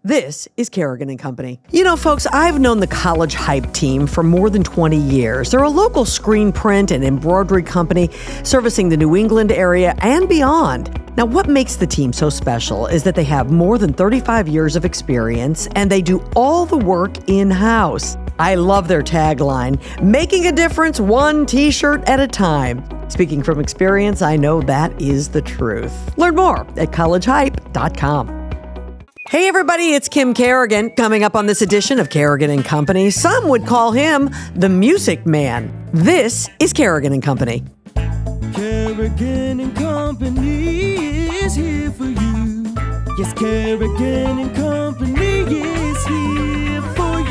This is Kerrigan & Company. You know, folks, I've known the College Hype team for more than 20 years. They're a local screen print and embroidery company servicing the New England area and beyond. Now, what makes the team so special is that they have more than 35 years of experience and they do all the work in-house. I love their tagline, making a difference one t-shirt at a time. Speaking from experience, I know that is the truth. Learn more at collegehype.com. Hey everybody, it's Kim Kerrigan. Coming up on this edition of Kerrigan & Company, some would call him the Music Man. This is Kerrigan & Company. Kerrigan & Company is here for you. Yes, Kerrigan & Company is here for you.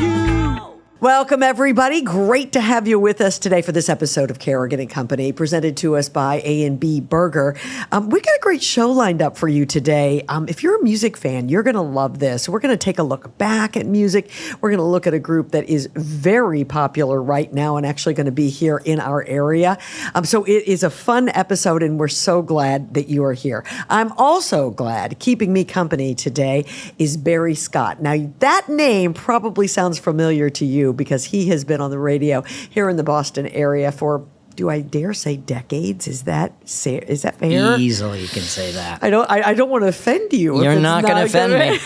Welcome, everybody. Great to have you with us today for this episode of Kerrigan & Company, presented to us by A&B Burger. We got a great show lined up for you today. If you're a music fan, you're going to love this. We're going to take a look back at music. We're going to look at a group that is very popular right now and actually going to be here in our area. So it is a fun episode, and we're so glad that you are here. I'm also glad keeping me company today is Barry Scott. Now, that name probably sounds familiar to you, because he has been on the radio here in the Boston area for, do I dare say, decades? Is that fair? Easily you can say that. I don't want to offend you. You're not going to offend me.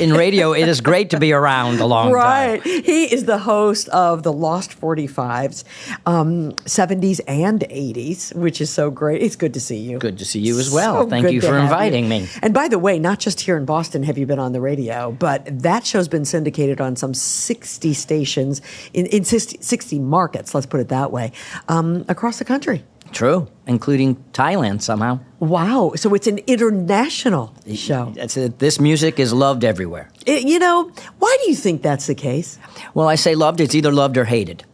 In radio, it is great to be around a long time. Right. He is the host of the Lost 45's, 70s and 80s, which is so great. It's good to see you. Good to see you as well. So Thank you for inviting me. And by the way, not just here in Boston have you been on the radio, but that show's been syndicated on some 60 stations in 60 markets, let's put it that way, across the country. True, including Thailand somehow. Wow. So it's an international show. This music is loved everywhere. Why do you think that's the case? Well, I say loved, it's either loved or hated.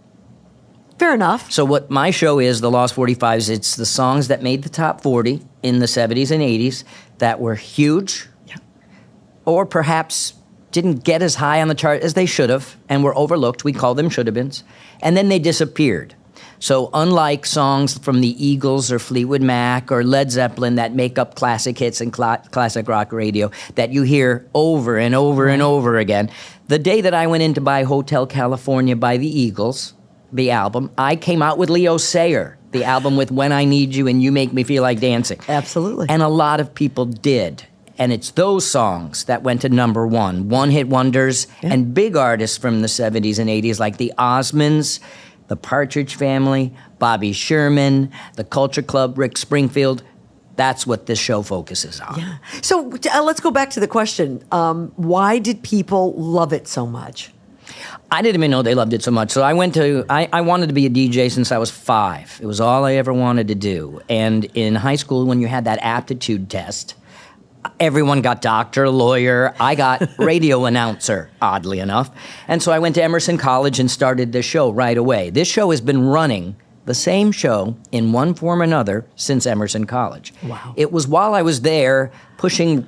Fair enough. So what my show is, the Lost 45's, it's the songs that made the top 40 in the 70s and 80s that were huge, or perhaps didn't get as high on the chart as they should have and were overlooked. We call them should-have-beens. And then they disappeared. So unlike songs from the Eagles or Fleetwood Mac or Led Zeppelin that make up classic hits and classic rock radio that you hear over and over and over again, the day that I went in to buy Hotel California by the Eagles, the album, I came out with Leo Sayer, the album with When I Need You and You Make Me Feel Like Dancing. Absolutely. And a lot of people did. And it's those songs that went to number one-hit wonders, and big artists from the 70s and 80s like the Osmonds, the Partridge Family, Bobby Sherman, the Culture Club, Rick Springfield. That's what this show focuses on. Yeah. So let's go back to the question. Why did people love it so much? I didn't even know they loved it so much. So I wanted to be a DJ since I was 5. It was all I ever wanted to do. And in high school, when you had that aptitude test, everyone got doctor, lawyer. I got radio announcer, oddly enough. And so I went to Emerson College and started the show right away. This show has been running, the same show, in one form or another since Emerson College. Wow. It was while I was there pushing,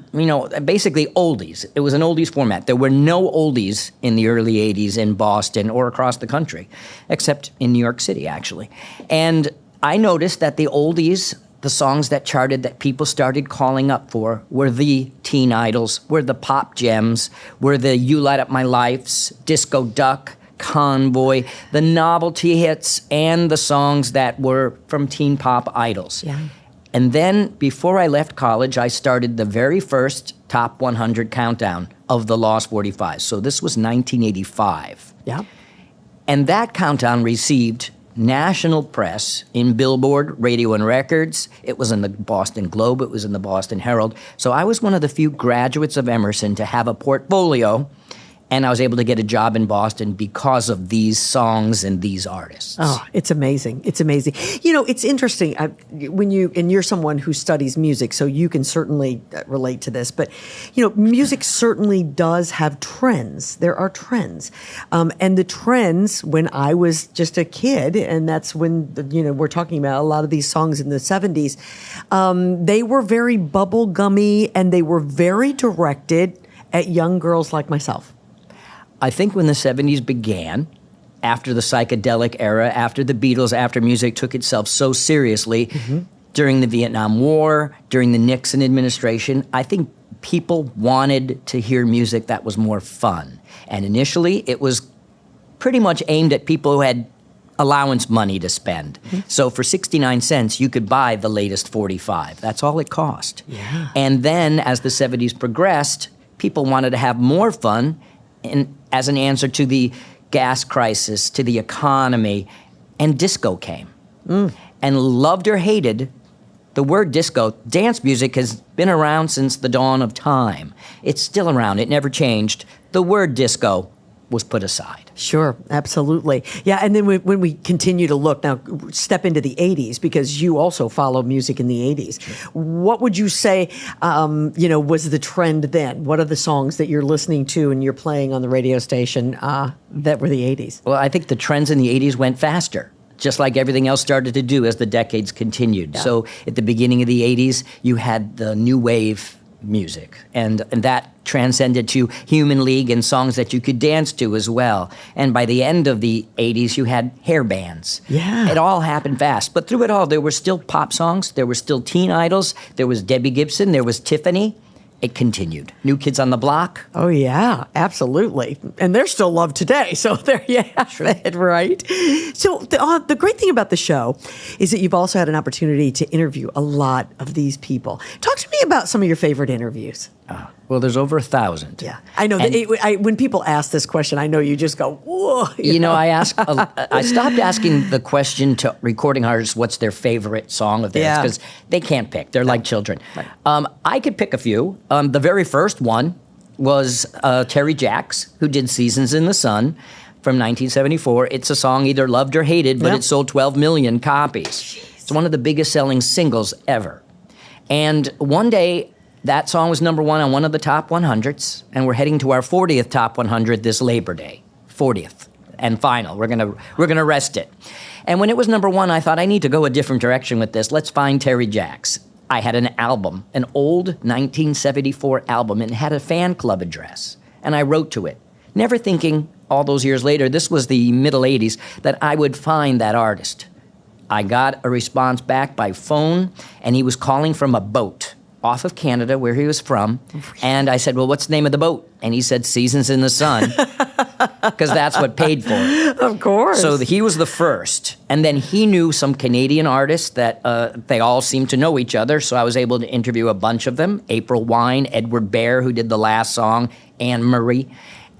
basically oldies. It was an oldies format. There were no oldies in the early 80s in Boston or across the country, except in New York City, actually. And I noticed that the oldies, the songs that charted that people started calling up for, were the teen idols, were the pop gems, were the You Light Up My Life's, Disco Duck, Convoy, the novelty hits, and the songs that were from teen pop idols. Yeah. And then, before I left college, I started the very first Top 100 countdown of the Lost 45. So this was 1985. Yeah. And that countdown received national press in Billboard, Radio and Records. It was in the Boston Globe. It was in the Boston Herald. So I was one of the few graduates of Emerson to have a portfolio, and I was able to get a job in Boston because of these songs and these artists. Oh, it's amazing. It's amazing. It's interesting you're someone who studies music, so you can certainly relate to this, but, music certainly does have trends. There are trends. And the trends, when I was just a kid, and that's when, we're talking about a lot of these songs in the 70s, they were very bubblegummy and they were very directed at young girls like myself. I think when the 70s began, after the psychedelic era, after the Beatles, after music took itself so seriously, during the Vietnam War, during the Nixon administration, I think people wanted to hear music that was more fun. And initially, it was pretty much aimed at people who had allowance money to spend. So for 69 cents, you could buy the latest 45. That's all it cost. Yeah. And then as the 70s progressed, people wanted to have more fun as an answer to the gas crisis, to the economy, and disco came. And loved or hated, the word disco, dance music has been around since the dawn of time. It's still around. It never changed. The word disco was put aside. Sure, absolutely. Yeah, and then when we continue to look, now step into the 80s, because you also followed music in the 80s. What would you say, was the trend then? What are the songs that you're listening to and you're playing on the radio station that were the 80s? Well, I think the trends in the 80s went faster, just like everything else started to do as the decades continued. Yeah. So at the beginning of the 80s, you had the new wave music, and that transcended to Human League and songs that you could dance to as well. And by the end of the 80s, you had hair bands. Yeah. It all happened fast. But through it all, there were still pop songs, there were still teen idols, there was Debbie Gibson, there was Tiffany. It continued. New Kids on the Block. Oh, yeah, absolutely. And they're still loved today. So there you have it, right? So the great thing about the show is that you've also had an opportunity to interview a lot of these people. Talk to me about some of your favorite interviews. Well, there's over 1,000. Yeah, I know. When people ask this question, I know you just go, whoa. I stopped asking the question to recording artists what's their favorite song of theirs, because they can't pick. They're like children. Right. I could pick a few. The very first one was Terry Jacks, who did Seasons in the Sun from 1974. It's a song either loved or hated, but it sold 12 million copies. Jeez. It's one of the biggest selling singles ever. And one day, that song was number one on one of the top 100s, and we're heading to our 40th top 100 this Labor Day. 40th and final. We're gonna rest it. And when it was number one, I thought, I need to go a different direction with this. Let's find Terry Jacks. I had an album, an old 1974 album, and it had a fan club address. And I wrote to it, never thinking all those years later, this was the middle 80s, that I would find that artist. I got a response back by phone, and he was calling from a boat off of Canada, where he was from. And I said, well, what's the name of the boat? And he said, Seasons in the Sun, because that's what paid for it. Of course. So he was the first. And then he knew some Canadian artists that they all seemed to know each other, so I was able to interview a bunch of them. April Wine, Edward Bear, who did the last song, Anne Marie.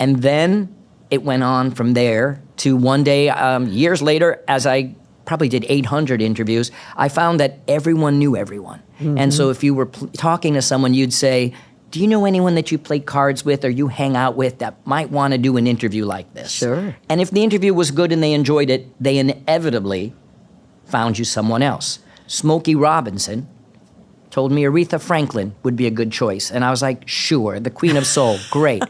And then it went on from there to one day, years later, as I probably did 800 interviews, I found that everyone knew everyone. Mm-hmm. And so if you were talking to someone, you'd say, do you know anyone that you play cards with or you hang out with that might want to do an interview like this? Sure. And if the interview was good and they enjoyed it, they inevitably found you someone else. Smokey Robinson told me Aretha Franklin would be a good choice. And I was like, sure, the Queen of Soul, great.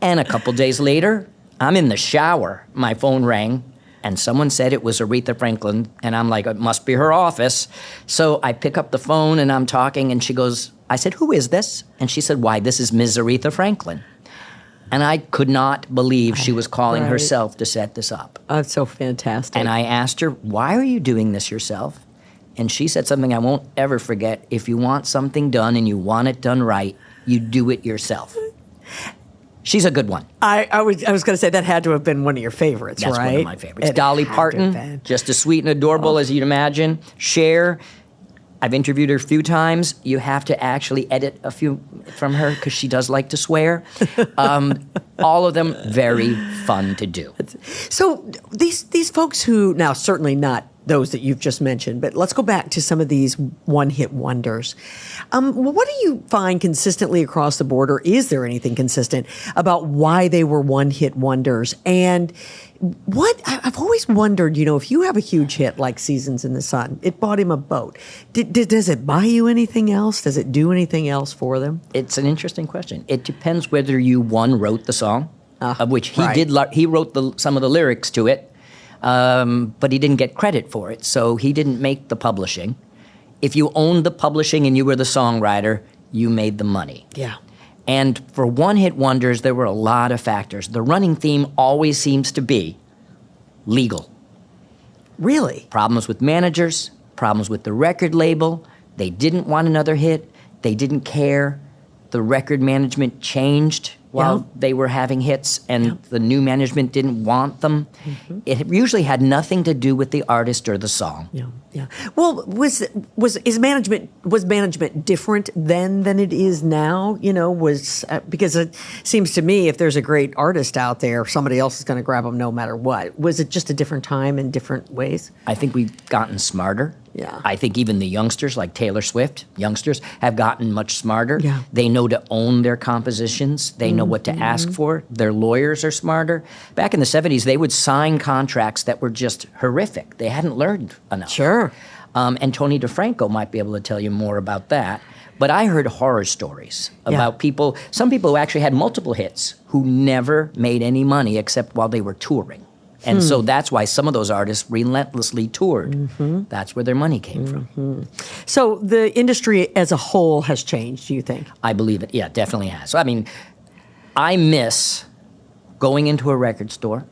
And a couple days later, I'm in the shower. My phone rang. And someone said it was Aretha Franklin, and I'm like, it must be her office. So I pick up the phone, and I'm talking, and she goes, I said, who is this? And she said, why, this is Ms. Aretha Franklin. And I could not believe she was calling herself to set this up. That's so fantastic. And I asked her, why are you doing this yourself? And she said something I won't ever forget. If you want something done and you want it done right, you do it yourself. She's a good one. I was going to say that had to have been one of your favorites, That's right? one of my favorites. Dolly Parton, just as sweet and adorable as you'd imagine. Cher, I've interviewed her a few times. You have to actually edit a few from her because she does like to swear. All of them very fun to do. So these folks who, now certainly not those that you've just mentioned, but let's go back to some of these one-hit wonders. What do you find consistently across the board, or is there anything consistent about why they were one-hit wonders? And I've always wondered, if you have a huge hit like Seasons in the Sun, it bought him a boat. Does it buy you anything else? Does it do anything else for them? It's an interesting question. It depends whether you, wrote the song, of which he did. He wrote some of the lyrics to it. But he didn't get credit for it, so he didn't make the publishing. If you owned the publishing and you were the songwriter, you made the money. Yeah. And for one-hit wonders, there were a lot of factors. The running theme always seems to be legal. Really? Problems with managers, problems with the record label. They didn't want another hit. They didn't care. the record management changed while they were having hits, and the new management didn't want them. It usually had nothing to do with the artist or the song. Yeah. Well, was management different then than it is now? Because it seems to me if there's a great artist out there, somebody else is going to grab them no matter what. Was it just a different time in different ways? I think we've gotten smarter. Yeah. I think even the youngsters, like Taylor Swift, have gotten much smarter. Yeah. They know to own their compositions. They know what to ask for. Their lawyers are smarter. Back in the 70s, they would sign contracts that were just horrific. They hadn't learned enough. Sure. And Tony DeFranco might be able to tell you more about that. But I heard horror stories about some people who actually had multiple hits who never made any money except while they were touring. And so that's why some of those artists relentlessly toured. That's where their money came from. So the industry as a whole has changed, do you think? I believe it. Yeah, definitely has. So, I mean, I miss going into a record store,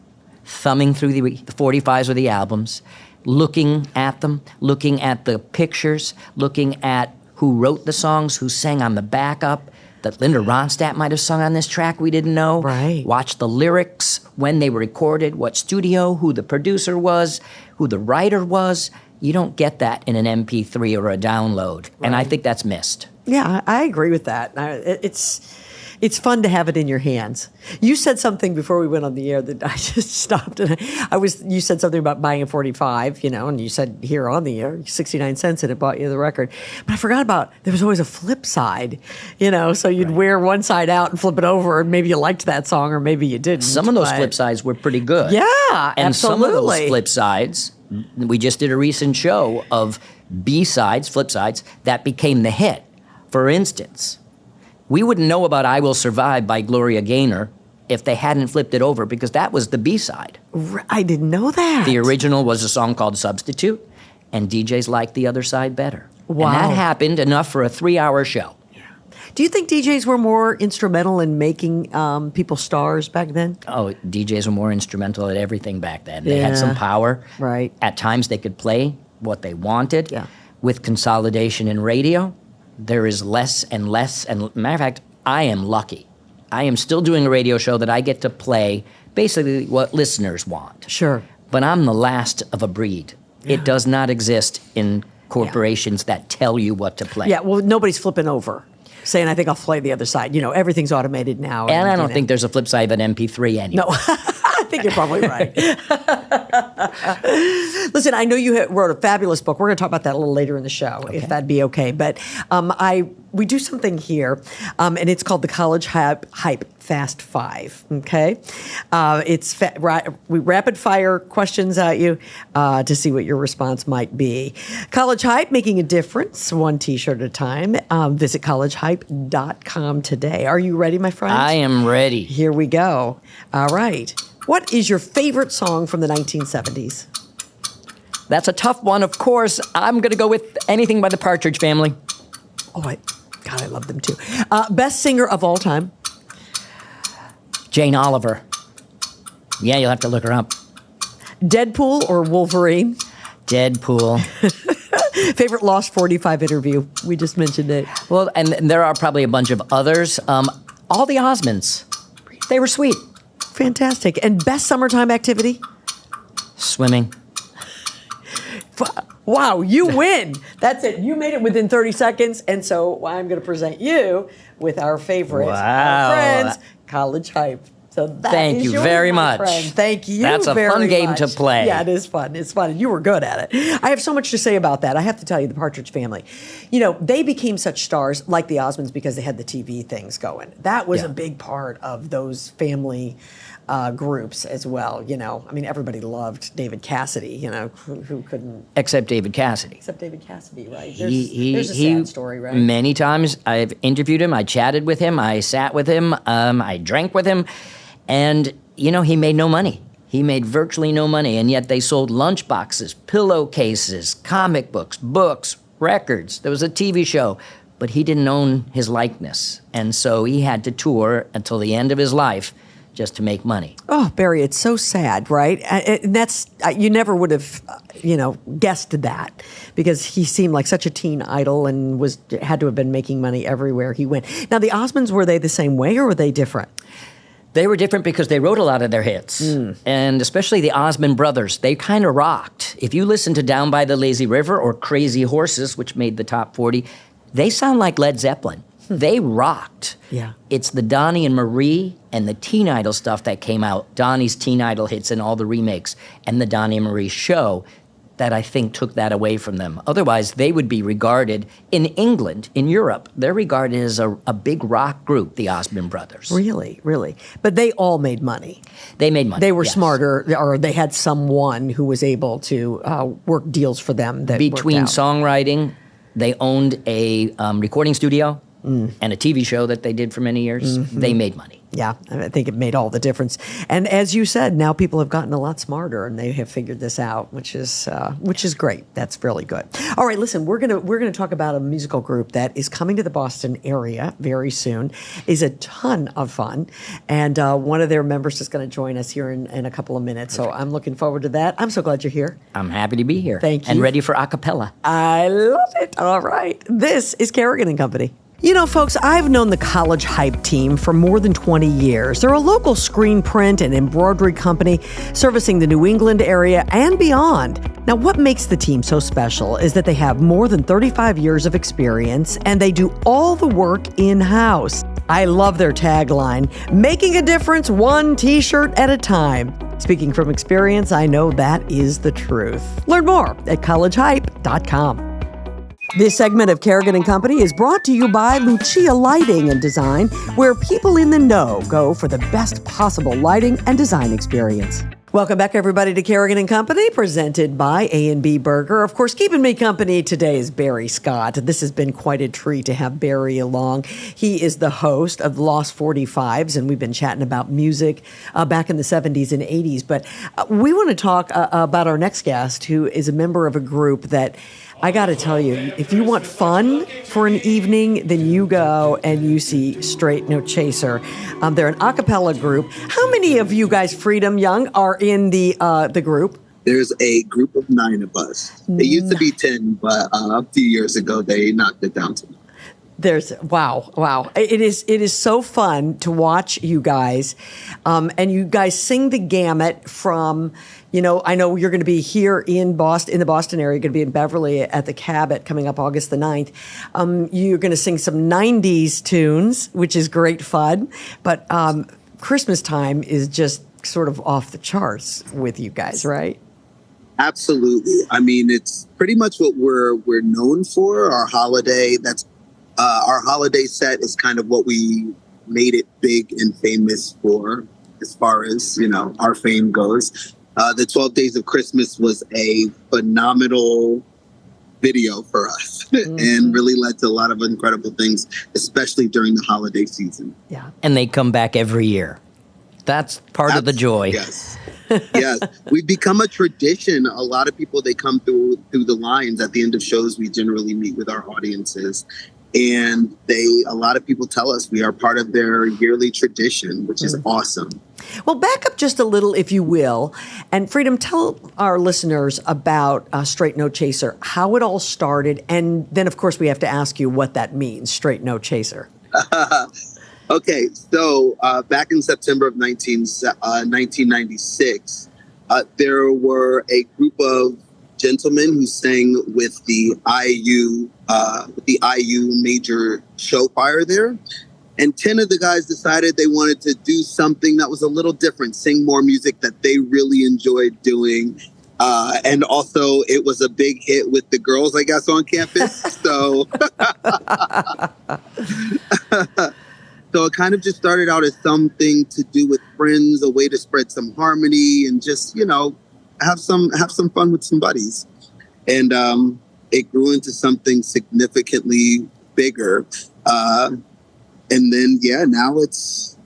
thumbing through the 45s or the albums, looking at them, looking at the pictures, looking at who wrote the songs, who sang on the backup, that Linda Ronstadt might have sung on this track we didn't know. Right. Watch the lyrics, when they were recorded, what studio, who the producer was, who the writer was. You don't get that in an MP3 or a download, and I think that's missed. Yeah, I agree with that. It's fun to have it in your hands. You said something before we went on the air that I just stopped, and you said something about buying a 45, and you said here on the air, 69 cents, and it bought you the record. But I forgot about, there was always a flip side, so you'd wear one side out and flip it over, and maybe you liked that song, or maybe you didn't. Some of those flip sides were pretty good. Yeah, and absolutely. some of those flip sides, we just did a recent show of B-sides, flip sides, that became the hit. For instance, we wouldn't know about I Will Survive by Gloria Gaynor if they hadn't flipped it over, because that was the B-side. I didn't know that. The original was a song called Substitute, and DJs liked the other side better. Wow. And that happened enough for a 3-hour show. Yeah. Do you think DJs were more instrumental in making people stars back then? Oh, DJs were more instrumental at everything back then. They had some power. Right. At times they could play what they wanted. Yeah. With consolidation in radio, there is less and less. And matter of fact, I am lucky. I am still doing a radio show that I get to play basically what listeners want. Sure. But I'm the last of a breed. Yeah. It does not exist in corporations that tell you what to play. Yeah, well, nobody's flipping over, saying, I think I'll play the other side. Everything's automated now. And I don't think there's a flip side of an MP3 anymore. No. I think you're probably right. Listen, I know you wrote a fabulous book. We're going to talk about that a little later in the show, if that'd be okay. But we do something here, and it's called the College Hype Fast Five. Okay, we rapid fire questions at you to see what your response might be. College Hype, making a difference, one T-shirt at a time. Visit collegehype.com today. Are you ready, my friend? I am ready. Here we go. All right. What is your favorite song from the 1970s? That's a tough one, of course. I'm going to go with anything by the Partridge Family. Oh, God, I love them too. Best singer of all time? Jane Oliver. Yeah, you'll have to look her up. Deadpool or Wolverine? Deadpool. Favorite Lost 45 interview? We just mentioned it. Well, and there are probably a bunch of others. All the Osmonds. They were sweet. Fantastic. And best summertime activity? Swimming. Wow, you win. That's it. You made it within 30 seconds. And so I'm going to present you with our favorite, our friends, College Hype. So thank you very much. Friend. Thank you. That's a fun game to play. Yeah, it is fun. It's fun. And you were good at it. I have so much to say about that. I have to tell you, the Partridge Family. They became such stars like the Osmonds because they had the TV things going. That was a big part of those family groups as well. Everybody loved David Cassidy. Who couldn't? Except David Cassidy. Except David Cassidy, right? There's a sad story, right? Many times I've interviewed him. I chatted with him. I sat with him. I drank with him. And, he made no money. He made virtually no money, and yet they sold lunchboxes, pillowcases, comic books, records. There was a TV show, but he didn't own his likeness. And so he had to tour until the end of his life just to make money. Oh, Barry, it's so sad, right? And that's you never would have, guessed that because he seemed like such a teen idol and had to have been making money everywhere he went. Now, the Osmonds, were they the same way or were they different? They were different because they wrote a lot of their hits. And especially the Osmond brothers, they kind of rocked. If you listen to Down by the Lazy River or Crazy Horses, which made the top 40, they sound like Led Zeppelin. They rocked. Yeah. It's the Donnie and Marie and the Teen Idol stuff that came out, Donnie's Teen Idol hits and all the remakes, and the Donnie and Marie show that I think took that away from them. Otherwise, they would be regarded, in England, in Europe, they're regarded as a big rock group, the Osmond brothers. Really, really. But they all made money. They made money. They were yes. smarter, or they had someone who was able to work deals for them that Between worked out. songwriting, they owned a recording studio and a TV show that they did for many years. They made money. Yeah, I think it made all the difference. And as you said, now people have gotten a lot smarter and they have figured this out, which is great. That's really good. All right, listen, we're gonna talk about a musical group that is coming to the Boston area very soon. Is a ton of fun, and one of their members is going to join us here in a couple of minutes. So I'm looking forward to that. I'm so glad you're here. I'm happy to be here. Thank you. And ready for a cappella. I love it. All right, this is Kerrigan and Company. You know, folks, I've known the College Hype team for more than 20 years. They're a local screen print and embroidery company servicing the New England area and beyond. Now, what makes the team so special is that they have more than 35 years of experience and they do all the work in-house. I love their tagline, making a difference one t-shirt at a time. Speaking from experience, I know that is the truth. Learn more at collegehype.com. This segment of Kerrigan and Company is brought to you by Lucia Lighting and Design, where people in the know go for the best possible lighting and design experience. Welcome back, everybody, to Kerrigan and Company, presented by A&B Burger. Of course, keeping me company today is Barry Scott. This has been quite a treat to have Barry along. He is the host of Lost 45's, and we've been chatting about music back in the 70s and 80s. But we want to talk about our next guest, who is a member of a group that I got to tell you, if you want fun for an evening, then you go and you see Straight No Chaser. They're an a cappella group. How many of you guys, Freedom Young, are in the group? There's a group of 9 of us. It used to be 10, but a few years ago, they knocked it down to 9. Wow. It is so fun to watch you guys. And you guys sing the gamut from, I know you're going to be here in Boston, in the Boston area. You're going to be in Beverly at the Cabot coming up August the 9th. You're going to sing some 90s tunes, which is great fun. But Christmas time is just sort of off the charts with you guys, right? Absolutely. I mean, it's pretty much what we're known for. Our holiday, our holiday set is kind of what we made it big and famous for, as far as, our fame goes. The 12 Days of Christmas was a phenomenal video for us and really led to a lot of incredible things, especially during the holiday season. Yeah. And they come back every year. That's part of the joy. Yes. Yes. We've become a tradition. A lot of people, they come through the lines at the end of shows. We generally meet with our audiences. And a lot of people tell us we are part of their yearly tradition, which is awesome. Well, back up just a little, if you will. And Freedom, tell our listeners about Straight No Chaser, how it all started. And then, of course, we have to ask you what that means, Straight No Chaser. Okay, so back in September of 1996, there were a group of gentlemen who sang with the IU major show choir there. And 10 of the guys decided they wanted to do something that was a little different, sing more music that they really enjoyed doing. And also it was a big hit with the girls, I guess, on campus. So, so it kind of just started out as something to do with friends, a way to spread some harmony and just, have some fun with some buddies. And it grew into something significantly bigger. And then, now it's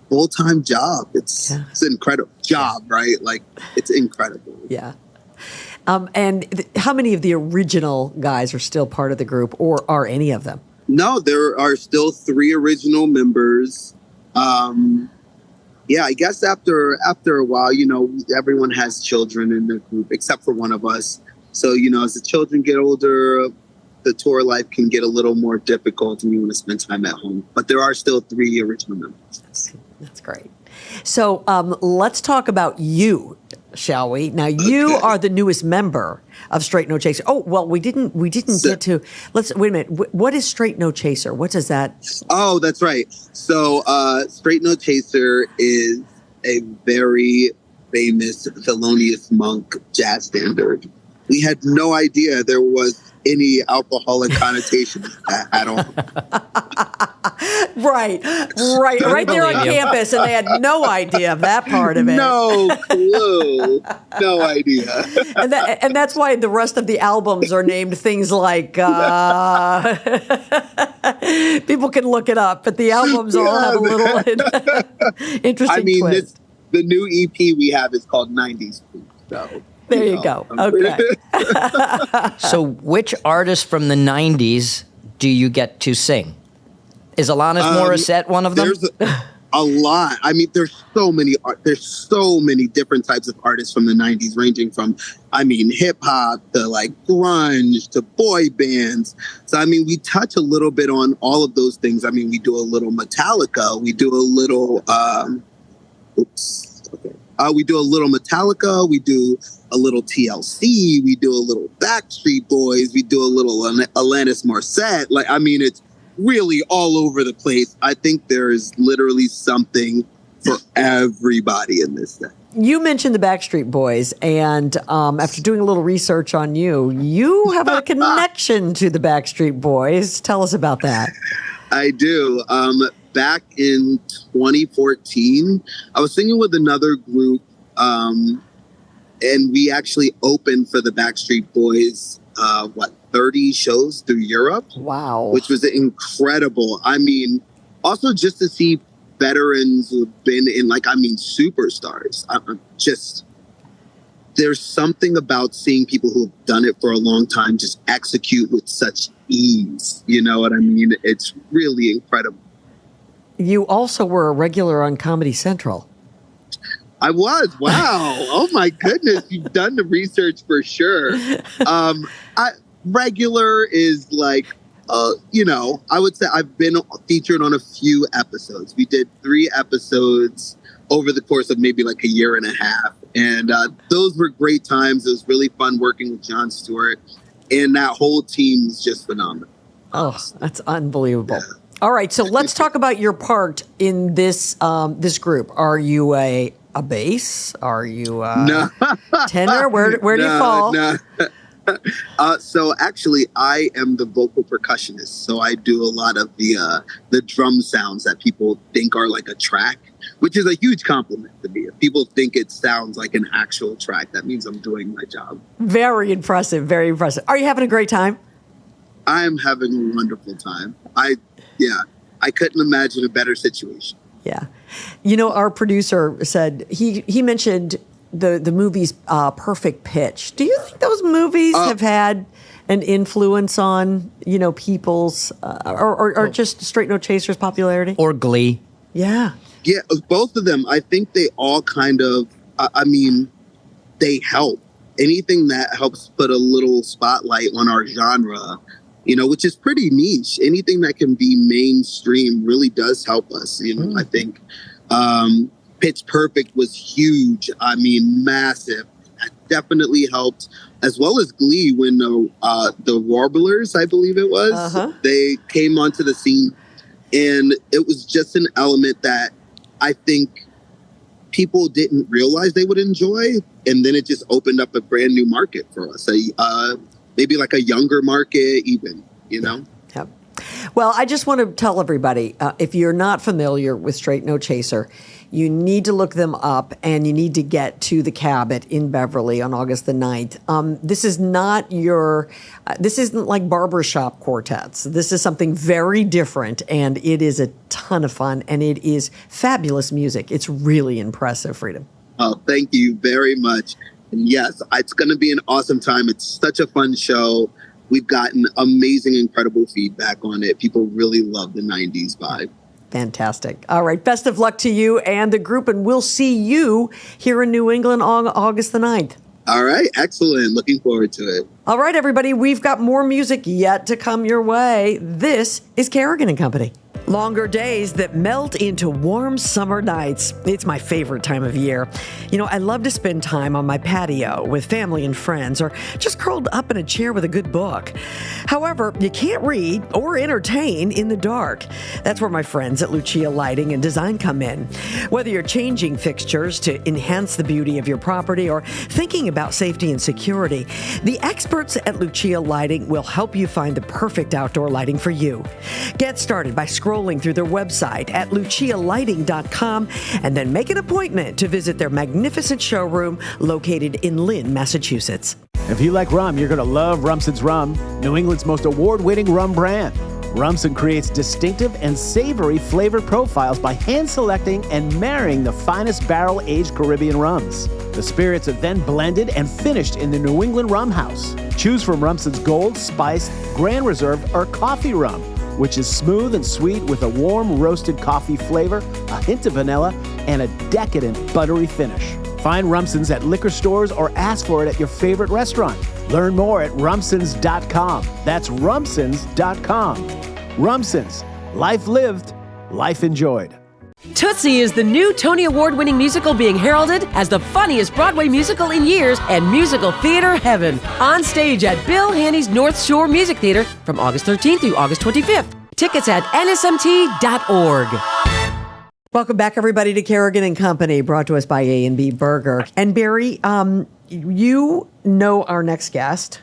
full-time job. It's an incredible job, right? Like, it's incredible. Yeah. And how many of the original guys are still part of the group, or are any of them? No, there are still 3 original members. Yeah, I guess after a while, everyone has children in the group except for one of us. So, as the children get older, the tour life can get a little more difficult and we want to spend time at home. But there are still 3 original members. That's great. So let's talk about you, shall we? Now, you are the newest member of Straight No Chaser. Oh, well, we didn't get to. Wait a minute. What is Straight No Chaser? What does that? Oh, that's right. So Straight No Chaser is a very famous Thelonious Monk jazz standard. We had no idea there was any alcoholic connotations at all. Right there on campus, and they had no idea of that part of it. No clue, no idea. And that's why the rest of the albums are named things like. People can look it up, but the albums all have a little interesting twist. The new EP we have is called 90s Food, so. There you go. Okay. So which artist from the 90s do you get to sing? Is Alanis Morissette one of them? There's a lot. I mean, there's so many different types of artists from the 90s, ranging from, hip hop to like grunge to boy bands. So, we touch a little bit on all of those things. We do a little Metallica. We do a little, we do a little Metallica. We do a little TLC. We do a little Backstreet Boys. We do a little Alanis Morissette. It's really all over the place. I think there is literally something for everybody in this thing. You mentioned the Backstreet Boys, and after doing a little research on you, you have a connection to the Backstreet Boys. Tell us about that. I do. Back in 2014, I was singing with another group, and we actually opened for the Backstreet Boys, 30 shows through Europe. Wow. Which was incredible. Also just to see veterans who've been in, superstars. There's something about seeing people who've done it for a long time just execute with such ease. You know what I mean? It's really incredible. You also were a regular on Comedy Central. I was. Wow. Oh my goodness. You've done the research for sure. Regular is I would say I've been featured on a few episodes. We did 3 episodes over the course of maybe a year and a half. And those were great times. It was really fun working with Jon Stewart. And that whole team is just phenomenal. Oh, that's unbelievable. Yeah. All right. So let's talk about your part in this this group. Are you a bass? Are you a tenor? Where do you fall? No. So actually, I am the vocal percussionist. So I do a lot of the drum sounds that people think are like a track, which is a huge compliment to me. If people think it sounds like an actual track, that means I'm doing my job. Very impressive. Very impressive. Are you having a great time? I'm having a wonderful time. I couldn't imagine a better situation. Yeah. Our producer said he mentioned the movie's Perfect Pitch. Do you think those movies have had an influence on, people's or just Straight No Chaser's popularity? Or Glee? Yeah. Yeah, both of them. I think they all kind of, they help. Anything that helps put a little spotlight on our genre, which is pretty niche. Anything that can be mainstream really does help us. I think Pitch Perfect was huge. Massive. That definitely helped, as well as Glee when the Warblers, I believe it was, they came onto the scene. And it was just an element that I think people didn't realize they would enjoy. And then it just opened up a brand new market for us. Maybe like a younger market even, Yep. Well, I just want to tell everybody, if you're not familiar with Straight No Chaser, you need to look them up and you need to get to the Cabot in Beverly on August the 9th. This isn't like barbershop quartets. This is something very different, and it is a ton of fun, and it is fabulous music. It's really impressive, Freedom. Oh, thank you very much. And yes, it's going to be an awesome time. It's such a fun show. We've gotten amazing, incredible feedback on it. People really love the 90s vibe. Fantastic. All right. Best of luck to you and the group, and we'll see you here in New England on August the 9th. All right. Excellent. Looking forward to it. All right, everybody. We've got more music yet to come your way. This is Kerrigan and Company. Longer days that melt into warm summer nights. It's my favorite time of year. You know, I love to spend time on my patio with family and friends, or just curled up in a chair with a good book. However, you can't read or entertain in the dark. That's where my friends at Lucia Lighting and Design come in. Whether you're changing fixtures to enhance the beauty of your property or thinking about safety and security, the experts at Lucia Lighting will help you find the perfect outdoor lighting for you. Get started by scrolling through their website at lucialighting.com and then make an appointment to visit their magnificent showroom located in Lynn, Massachusetts. If you like rum, you're going to love Rumson's Rum, New England's most award-winning rum brand. Rumson creates distinctive and savory flavor profiles by hand-selecting and marrying the finest barrel-aged Caribbean rums. The spirits are then blended and finished in the New England Rum House. Choose from Rumson's Gold, Spiced, Grand Reserve, or Coffee Rum, which is smooth and sweet with a warm roasted coffee flavor, a hint of vanilla, and a decadent buttery finish. Find Rumson's at liquor stores or ask for it at your favorite restaurant. Learn more at rumsons.com. That's rumsons.com. Rumsons. Life lived, life enjoyed. Tootsie is the new Tony Award-winning musical being heralded as the funniest Broadway musical in years and musical theater heaven. On stage at Bill Haney's North Shore Music Theater from August 13th through August 25th. Tickets at nsmt.org. Welcome back, everybody, to Kerrigan and Company, brought to us by A&B Burger. And Barry, you know our next guest,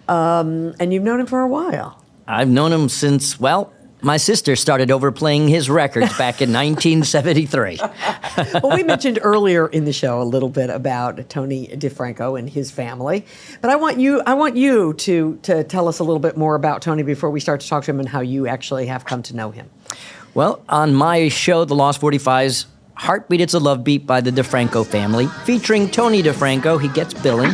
and you've known him for a while. I've known him since, well, my sister started overplaying his records back in 1973. Well, we mentioned earlier in the show a little bit about Tony DeFranco and his family, but I want you to tell us a little bit more about Tony before we start to talk to him and how you actually have come to know him. Well, on my show, The Lost 45's, Heartbeat, It's a Love Beat by the DeFranco family, featuring Tony DeFranco, he gets billing,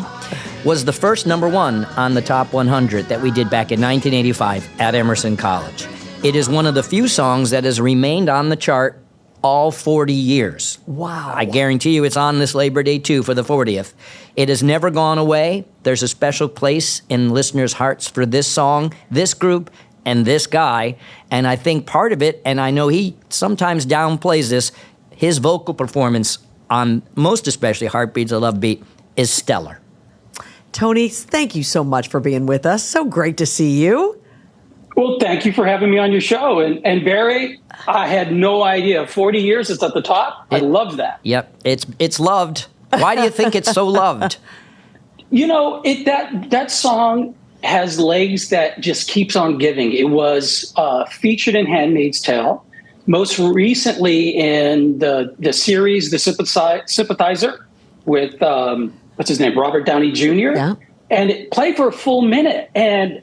was the first number one on the Top 100 that we did back in 1985 at Emerson College. It is one of the few songs that has remained on the chart all 40 years. Wow. I guarantee you it's on this Labor Day, too, for the 40th. It has never gone away. There's a special place in listeners' hearts for this song, this group, and this guy. And I think part of it, and I know he sometimes downplays this, his vocal performance on most especially Heartbeat's a Love Beat is stellar. Tony, thank you so much for being with us. So great to see you. Well, thank you for having me on your show. And Barry, I had no idea. 40 years, it's at the top. I love that. Yep, it's loved. Why do you think it's so loved? You know, that song has legs that just keeps on giving. It was featured in Handmaid's Tale, most recently in the series The Sympathizer with, what's his name, Robert Downey Jr. Yeah. And it played for a full minute, and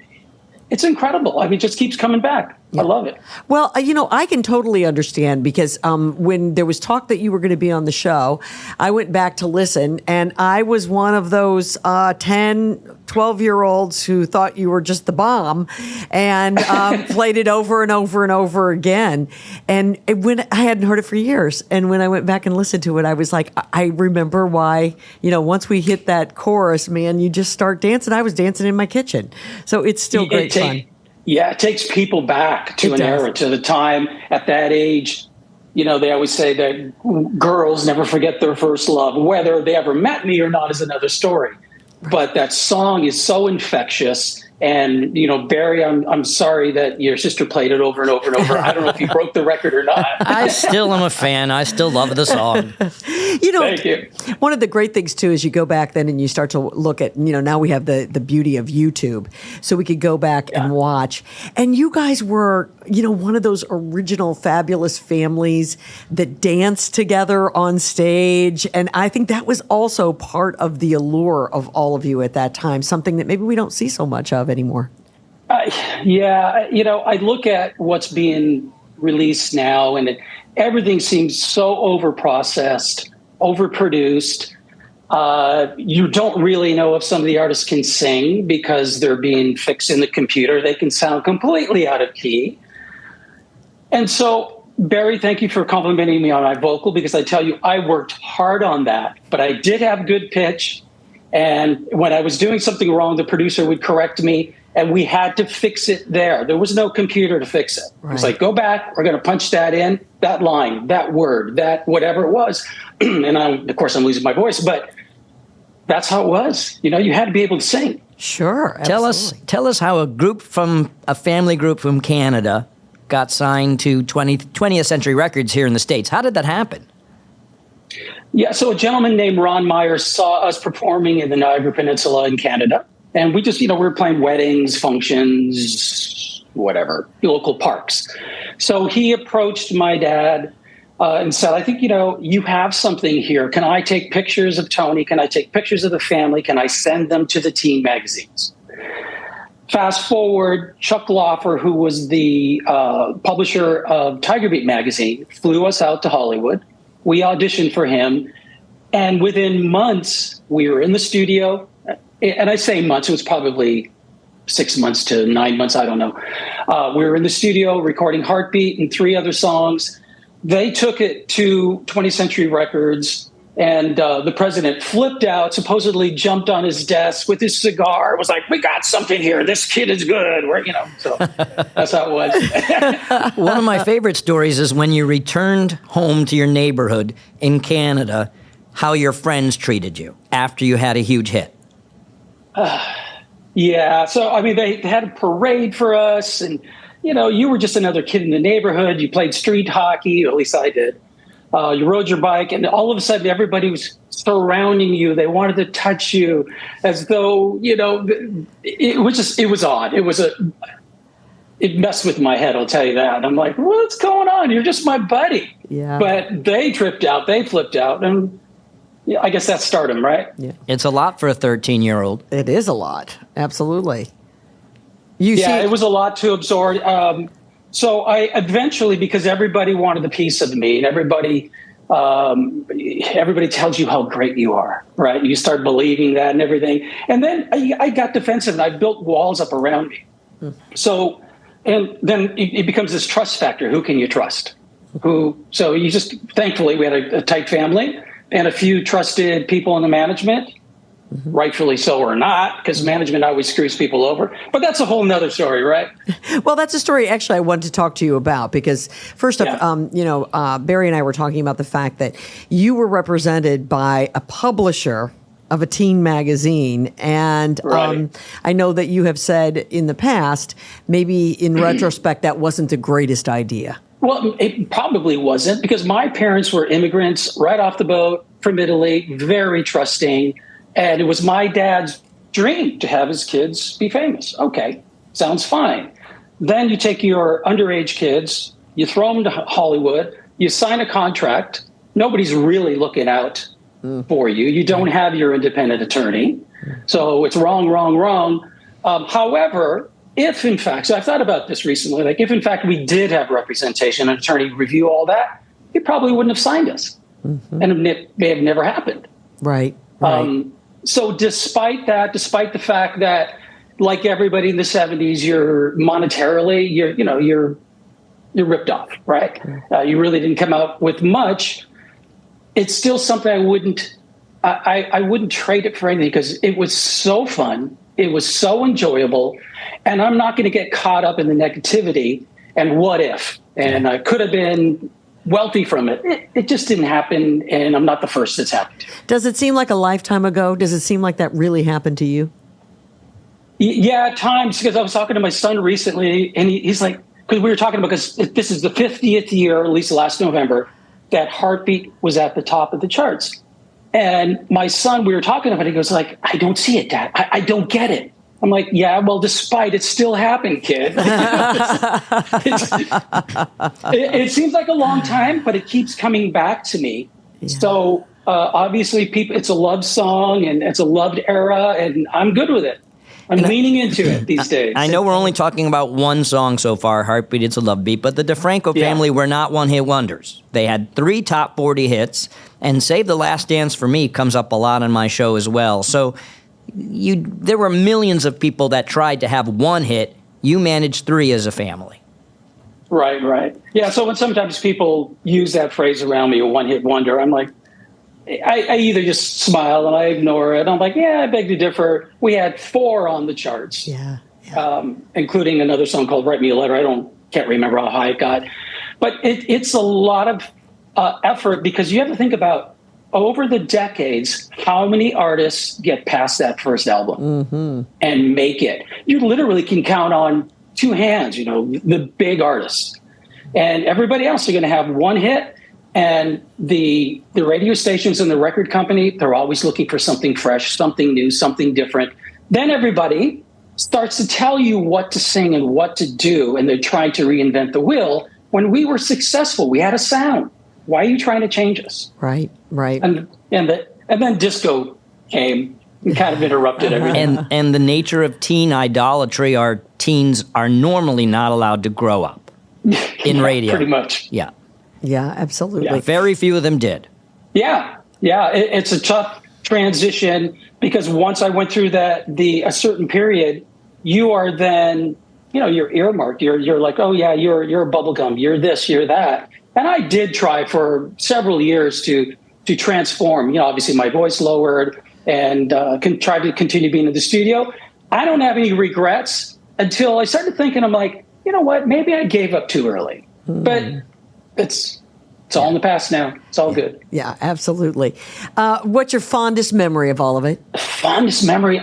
it's incredible. I mean, it just keeps coming back. I love it. Well, you know, I can totally understand because when there was talk that you were going to be on the show, I went back to listen, and I was one of those 10, 12-year-olds who thought you were just the bomb and played it over and over and over again. And when I hadn't heard it for years, and when I went back and listened to it, I was like, I remember why, you know, once we hit that chorus, man, you just start dancing. I was dancing in my kitchen. So it's still great fun. Yeah, it takes people back to an era, to the time at that age. You know, they always say that girls never forget their first love. Whether they ever met me or not is another story. But that song is so infectious. And, you know, Barry, I'm sorry that your sister played it over and over and over. I don't know if you broke the record or not. I still am a fan. I still love the song. You know, Thank you. One of the great things, too, is you go back then and you start to look at, you know, now we have the beauty of YouTube. So we could go back and watch. And you guys were, you know, one of those original fabulous families that danced together on stage. And I think that was also part of the allure of all of you at that time, something that maybe we don't see so much of anymore. Yeah, you know, I look at what's being released now, and everything seems so overprocessed, overproduced. You don't really know if some of the artists can sing because they're being fixed in the computer. They can sound completely out of key. And so Barry, thank you for complimenting me on my vocal, because I tell you, I worked hard on that, but I did have good pitch. And when I was doing something wrong, the producer would correct me, and we had to fix it there. There was no computer to fix it. Right. It was like, go back, we're going to punch that in, that line, that word, that whatever it was. And of course, I'm losing my voice, but that's how it was. You had to be able to sing. Sure. Tell us how a family group from Canada got signed to 20th Century Records here in the States. How did that happen? Yeah, so a gentleman named Ron Myers saw us performing in the Niagara Peninsula in Canada. And we just, we were playing weddings, functions, whatever, local parks. So he approached my dad and said, I think, you have something here. Can I take pictures of Tony? Can I take pictures of the family? Can I send them to the teen magazines? Fast forward, Chuck Loffer, who was the publisher of Tiger Beat magazine, flew us out to Hollywood. We auditioned for him, and within months, we were in the studio. And I say months, it was probably 6 months to 9 months, I don't know. We were in the studio recording Heartbeat and 3 other songs. They took it to 20th Century Records, and the president flipped out, supposedly jumped on his desk with his cigar, was like, we got something here. This kid is good. So that's how it was. One of my favorite stories is when you returned home to your neighborhood in Canada, how your friends treated you after you had a huge hit. Yeah. So, they had a parade for us, and, you were just another kid in the neighborhood. You played street hockey, or at least I did. You rode your bike, and all of a sudden everybody was surrounding you. They wanted to touch you as though, it was odd. It messed with my head, I'll tell you that. I'm like, what's going on? You're just my buddy. Yeah. But they tripped out, they flipped out, and I guess that's stardom, right? Yeah. It's a lot for a 13-year-old. It is a lot. Absolutely. It was a lot to absorb. So I eventually, because everybody wanted a piece of me, and everybody tells you how great you are, right? You start believing that and everything. And then I got defensive, and I built walls up around me. So, and then it becomes this trust factor. Who can you trust? So you just, thankfully, we had a tight family and a few trusted people in the management. Rightfully so or not, because management always screws people over. But that's a whole nother story, right? Well, that's a story actually I wanted to talk to you about, because first off, Barry and I were talking about the fact that you were represented by a publisher of a teen magazine. And right. I know that you have said in the past, maybe in retrospect, that wasn't the greatest idea. Well, it probably wasn't, because my parents were immigrants right off the boat from Italy, very trusting. And it was my dad's dream to have his kids be famous. Okay, sounds fine. Then you take your underage kids, you throw them to Hollywood, you sign a contract. Nobody's really looking out for you. You don't have your independent attorney. So it's wrong. However, if in fact, so I've thought about this recently, like if in fact we did have representation, an attorney review all that, he probably wouldn't have signed us. And it may have never happened. Right. So despite the fact that, like everybody in the 70s, you're monetarily, you're ripped off, right? You really didn't come out with much. It's still something I wouldn't trade it for anything, because it was so fun. It was so enjoyable. And I'm not going to get caught up in the negativity and what if, and I could have been wealthy from it. It just didn't happen, and I'm not the first that's happened to. Does it seem like a lifetime ago? Does it seem like that really happened to you? Yeah, at times, because I was talking to my son recently, and he's like, because we were talking about, because this is the 50th year, at least last November, that Heartbeat was at the top of the charts. And my son, we were talking about it, he goes like, I don't see it, Dad. I don't get it. I'm like, yeah, well, despite it still happened, kid. It seems like a long time, but it keeps coming back to me. Yeah. So obviously, it's a love song, and it's a loved era, and I'm good with it. I'm leaning into it these days. I know we're only talking about one song so far, Heartbeat, It's a Love Beat, but the DeFranco family were not one-hit wonders. They had 3 top 40 hits, and Save the Last Dance for Me comes up a lot on my show as well. So there were millions of people that tried to have one hit. You managed 3 as a family. Right. Yeah. So when sometimes people use that phrase around me, a one-hit wonder, I'm like, I either just smile and I ignore it. I'm like, yeah, I beg to differ. We had 4 on the charts, including another song called "Write Me a Letter." Can't remember how high it got, but it's a lot of effort, because you have to think about, over the decades, how many artists get past that first album and make it. You literally can count on 2 hands, the big artists, and everybody else are going to have one hit. And the radio stations and the record company, they're always looking for something fresh, something new, something different. Then everybody starts to tell you what to sing and what to do, and they're trying to reinvent the wheel. When we were successful, we had a sound. Why are you trying to change us? Right. And then disco came and kind of interrupted everything. And the nature of teen idolatry, our teens are normally not allowed to grow up in radio. Pretty much. Yeah. Yeah, absolutely. Yeah, very few of them did. Yeah. It's a tough transition, because once I went through a certain period, you are then, you're earmarked. You're like, oh yeah, you're a bubblegum. You're this, you're that. And I did try for several years to transform. Obviously my voice lowered, and try to continue being in the studio. I don't have any regrets until I started thinking, I'm like, you know what? Maybe I gave up too early. But it's all in the past now. It's all good. Yeah, absolutely. What's your fondest memory of all of it? Fondest memory?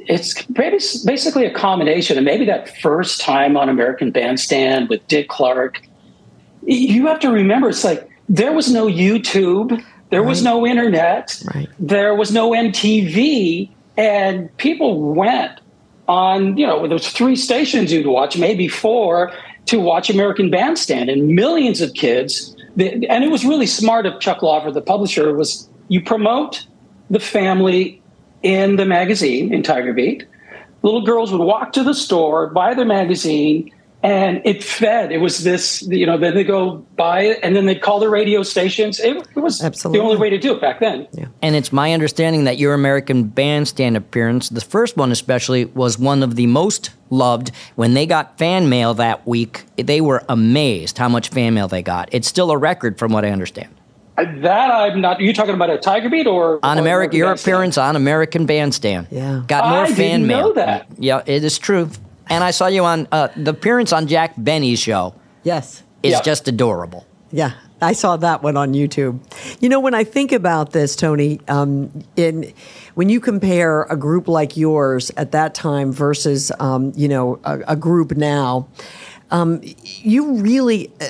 It's basically a combination. And maybe that first time on American Bandstand with Dick Clark. You have to remember, it's like, there was no YouTube. There was no internet. Right. There was no MTV. And people went on, there was 3 stations you'd watch, maybe 4, to watch American Bandstand, and millions of kids. And it was really smart of Chuck Lawver, the publisher, was you promote the family in the magazine, in Tiger Beat. Little girls would walk to the store, buy the magazine, and it fed. It was this, then they go buy it, and then they'd call the radio stations. It was Absolutely. The only way to do it back then. Yeah. And it's my understanding that your American Bandstand appearance, the first one especially, was one of the most loved. When they got fan mail that week, they were amazed how much fan mail they got. It's still a record from what I understand. That I'm not. Are you talking about a Tiger Beat or on American your Bandstand? appearance on American Bandstand? Yeah, got more fan mail. I didn't know that. Yeah, it is true. And I saw you on the appearance on Jack Benny's show. Yes. Is just adorable. Yeah, I saw that one on YouTube. When I think about this, Tony, when you compare a group like yours at that time versus, a group now,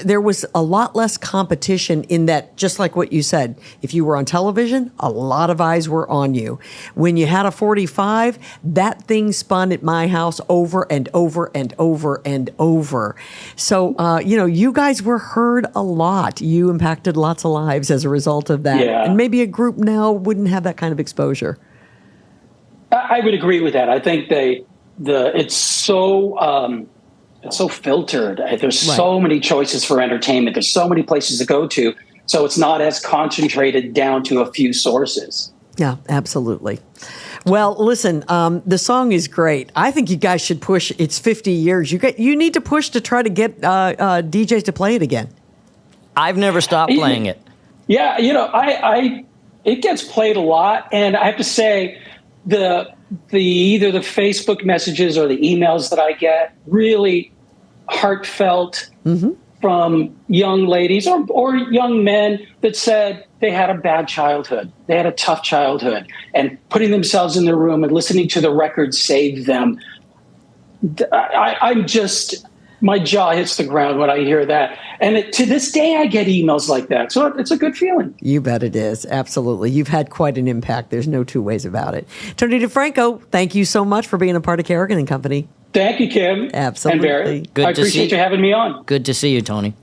there was a lot less competition in that, just like what you said, if you were on television, a lot of eyes were on you. When you had a 45, that thing spun at my house over and over and over and over. So, you guys were heard a lot. You impacted lots of lives as a result of that. Yeah. And maybe a group now wouldn't have that kind of exposure. I would agree with that. I think it's so... It's so filtered. There's so many choices for entertainment. There's so many places to go to. So it's not as concentrated down to a few sources. Yeah, absolutely. Well, listen, the song is great. I think you guys should push. It's 50 years. You need to push to try to get DJs to play it again. I've never stopped playing it. Yeah, it gets played a lot, and I have to say either the Facebook messages or the emails that I get, really heartfelt from young ladies or young men that said they had a bad childhood. They had a tough childhood, and putting themselves in their room and listening to the record saved them. My jaw hits the ground when I hear that. And to this day, I get emails like that. So it's a good feeling. You bet it is. Absolutely. You've had quite an impact. There's no 2 ways about it. Tony DeFranco, thank you so much for being a part of Kerrigan and Company. Thank you, Kim. Absolutely. And Barry. Good I to appreciate see you having me on. Good to see you, Tony.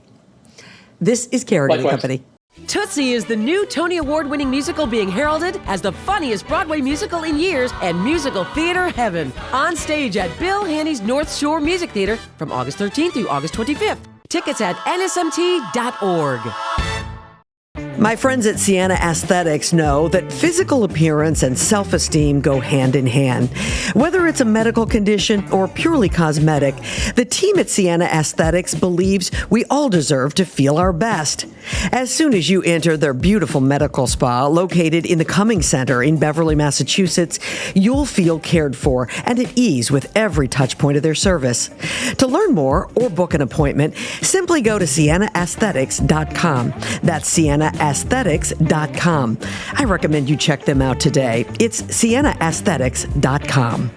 This is Kerrigan and Likewise. Company. Tootsie is the new Tony Award-winning musical being heralded as the funniest Broadway musical in years and musical theater heaven. On stage at Bill Haney's North Shore Music Theater from August 13th through August 25th. Tickets at nsmt.org. My friends at Sienna Aesthetics know that physical appearance and self-esteem go hand in hand. Whether it's a medical condition or purely cosmetic, the team at Sienna Aesthetics believes we all deserve to feel our best. As soon as you enter their beautiful medical spa located in the Cummings Center in Beverly, Massachusetts, you'll feel cared for and at ease with every touch point of their service. To learn more or book an appointment, simply go to siennaaesthetics.com. That's siennaaesthetics.com. I recommend you check them out today. It's siennaaesthetics.com.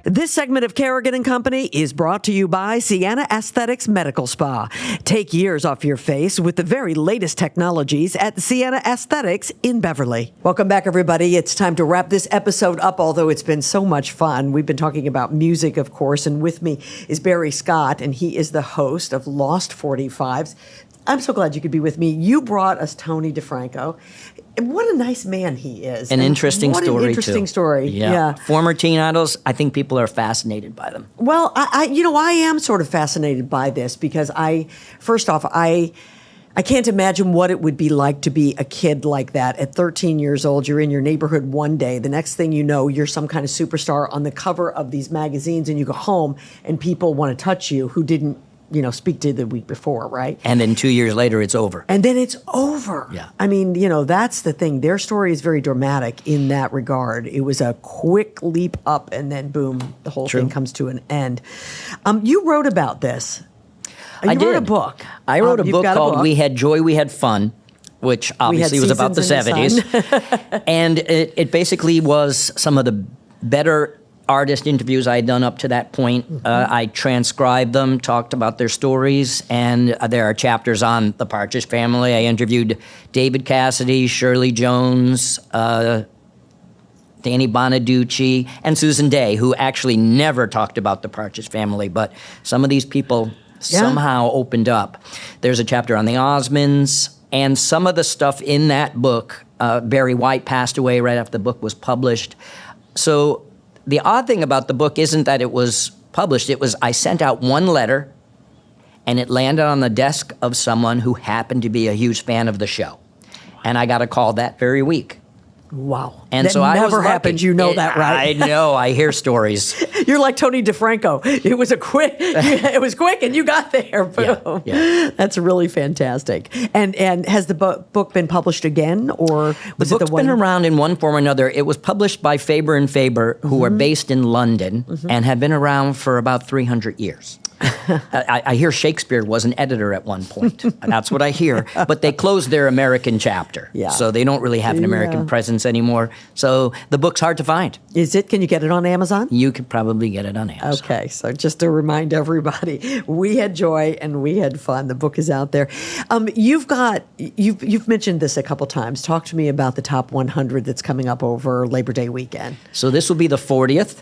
This segment of Kerrigan and Company is brought to you by Sienna Aesthetics Medical Spa. Take years off your face with the very latest technologies at Sienna Aesthetics in Beverly. Welcome back, everybody. It's time to wrap this episode up, although it's been so much fun. We've been talking about music, of course, and with me is Barry Scott, and he is the host of Lost 45's. I'm so glad you could be with me. You brought us Tony DeFranco. And what a nice man he is. An interesting story, too. Story. Yeah. Former teen idols, I think people are fascinated by them. Well, I am sort of fascinated by this because first off, I can't imagine what it would be like to be a kid like that. At 13 years old, you're in your neighborhood one day. The next thing you know, you're some kind of superstar on the cover of these magazines, and you go home and people want to touch you who didn't speak to the week before, right? And then 2 years later, it's over. And then it's over. Yeah. I mean, that's the thing. Their story is very dramatic in that regard. It was a quick leap up, and then boom, the whole thing comes to an end. You wrote about this. I did. wrote a book. I wrote a book called We Had Joy, We Had Fun, which obviously was about the 70s. And it basically was some of the better artist interviews I had done up to that point. I transcribed them, talked about their stories, and there are chapters on the Partridge Family. I interviewed David Cassidy, Shirley Jones, Danny Bonaducci, and Susan Day, who actually never talked about the Partridge Family, but some of these people somehow opened up. There's a chapter on the Osmonds, and some of the stuff in that book, Barry White passed away right after the book was published. So the odd thing about the book isn't that it was published. It was I sent out one letter, and it landed on the desk of someone who happened to be a huge fan of the show. And I got a call that very week. Wow. And that so I never was happens. You know that, right? I know. I hear stories. You're like Tony DeFranco. It was quick, and you got there. Boom. Yeah. That's really fantastic. And has the book been published again, or was the it the book's been around in one form or another. It was published by Faber and Faber, who are based in London and have been around for about 300 years. I hear Shakespeare was an editor at one point. That's what I hear. But they closed their American chapter. Yeah. So they don't really have an American presence anymore. So the book's hard to find. Is it? Can you get it on Amazon? You could probably get it on Amazon. Okay. So just to remind everybody, we had joy and we had fun. The book is out there. You've mentioned this a couple times. Talk to me about the top 100 that's coming up over Labor Day weekend. So this will be the 40th.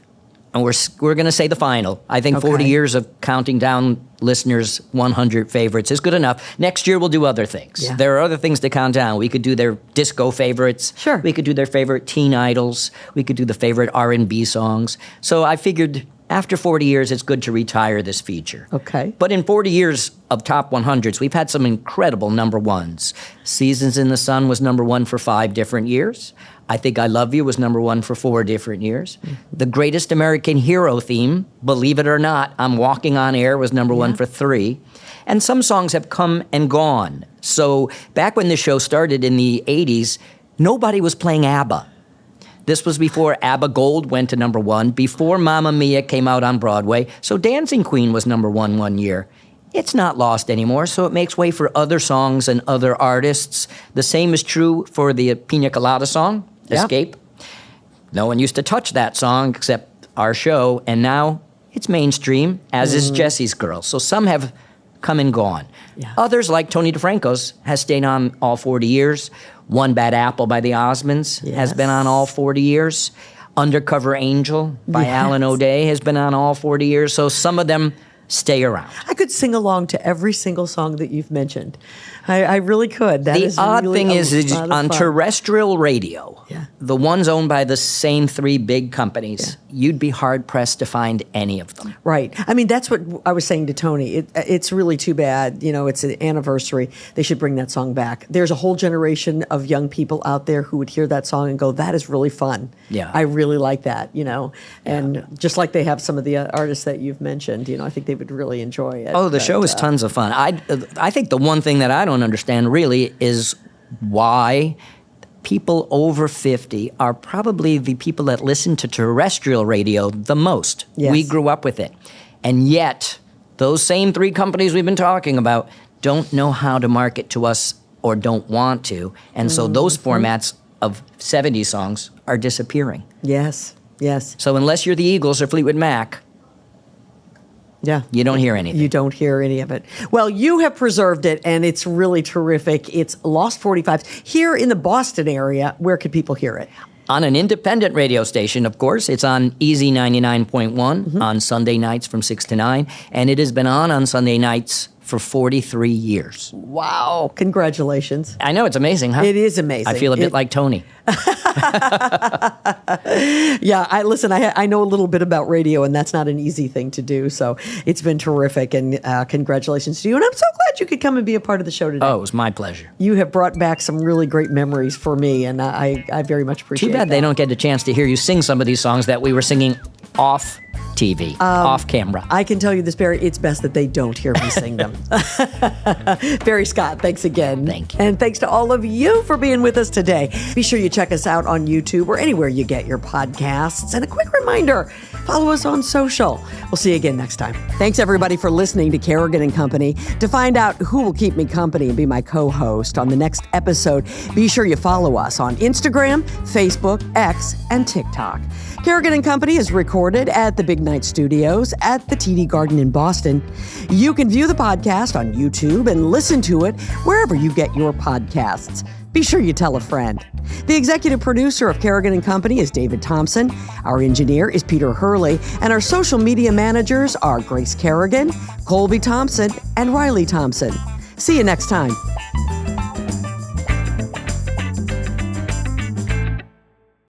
And we're going to say the final. I think 40 years of counting down listeners' 100 favorites is good enough. Next year, we'll do other things. Yeah. There are other things to count down. We could do their disco favorites. Sure. We could do their favorite teen idols. We could do the favorite R&B songs. So I figured after 40 years, it's good to retire this feature. Okay. But in 40 years of top 100s, we've had some incredible number ones. Seasons in the Sun was number one for 5 different years. I Think I Love You was number one for 4 different years. The Greatest American Hero theme, believe it or not, I'm Walking on Air was number one for 3. And some songs have come and gone. So back when this show started in the 80s, nobody was playing ABBA. This was before ABBA Gold went to number one, before Mamma Mia came out on Broadway. So Dancing Queen was number one year. It's not lost anymore, so it makes way for other songs and other artists. The same is true for the Pina Colada song, Escape. No one used to touch that song except our show, and now it's mainstream, as is Jesse's Girl. So some have come and gone. Yeah. Others, like Tony DeFranco's, has stayed on all 40 years. One Bad Apple by the Osmonds has been on all 40 years. Undercover Angel by Alan O'Day has been on all 40 years. So some of them stay around. I could sing along to every single song that you've mentioned. I really could. That The is odd really thing a is lot of on fun. terrestrial radio, Yeah. the ones owned by the same three big companies, you'd be hard-pressed to find any of them. Right. I mean, that's what I was saying to Tony. It's really too bad. You know, it's an anniversary. They should bring that song back. There's a whole generation of young people out there who would hear that song and go, that is really fun. Yeah. I really like that, you know. And just like they have some of the artists that you've mentioned, you know, I think they would really enjoy it. Oh, the show is tons of fun. I think the one thing that I don't understand really is why people over 50 are probably the people that listen to terrestrial radio the most. Yes. We grew up with it. And yet, those same three companies we've been talking about don't know how to market to us or don't want to. And so those formats of 70s songs are disappearing. Yes. Yes. So unless you're the Eagles or Fleetwood Mac, Yeah. you don't hear anything. You don't hear any of it. Well, you have preserved it, and it's really terrific. It's Lost 45's here in the Boston area. Where could people hear it? On an independent radio station, of course. It's on Easy 99.1 on Sunday nights from 6 to 9. And it has been on Sunday nights for 43 years. Wow. Congratulations. I know, it's amazing, huh? It is amazing. I feel a bit like Tony. Yeah, I know a little bit about radio, and that's not an easy thing to do. So it's been terrific, and congratulations to you. And I'm so glad you could come and be a part of the show today. Oh, it was my pleasure. You have brought back some really great memories for me, and I very much appreciate it. Too bad they don't get a chance to hear you sing some of these songs that we were singing off TV, off camera. I can tell you this, Barry, it's best that they don't hear me sing them. Barry Scott, thanks again. Thank you. And thanks to all of you for being with us today. Be sure you check us out on YouTube or anywhere you get your podcasts. And a quick reminder, follow us on social. We'll see you again next time. Thanks, everybody, for listening to Kerrigan and Company. To find out who will keep me company and be my co-host on the next episode, be sure you follow us on Instagram, Facebook, X, and TikTok. Kerrigan and Company is recorded at the Big Night Studios at the TD Garden in Boston. You can view the podcast on YouTube and listen to it wherever you get your podcasts. Be sure you tell a friend. The executive producer of Kerrigan and Company is David Thompson. Our engineer is Peter Hurley, and our social media managers are Grace Kerrigan, Colby Thompson, and Riley Thompson. See you next time.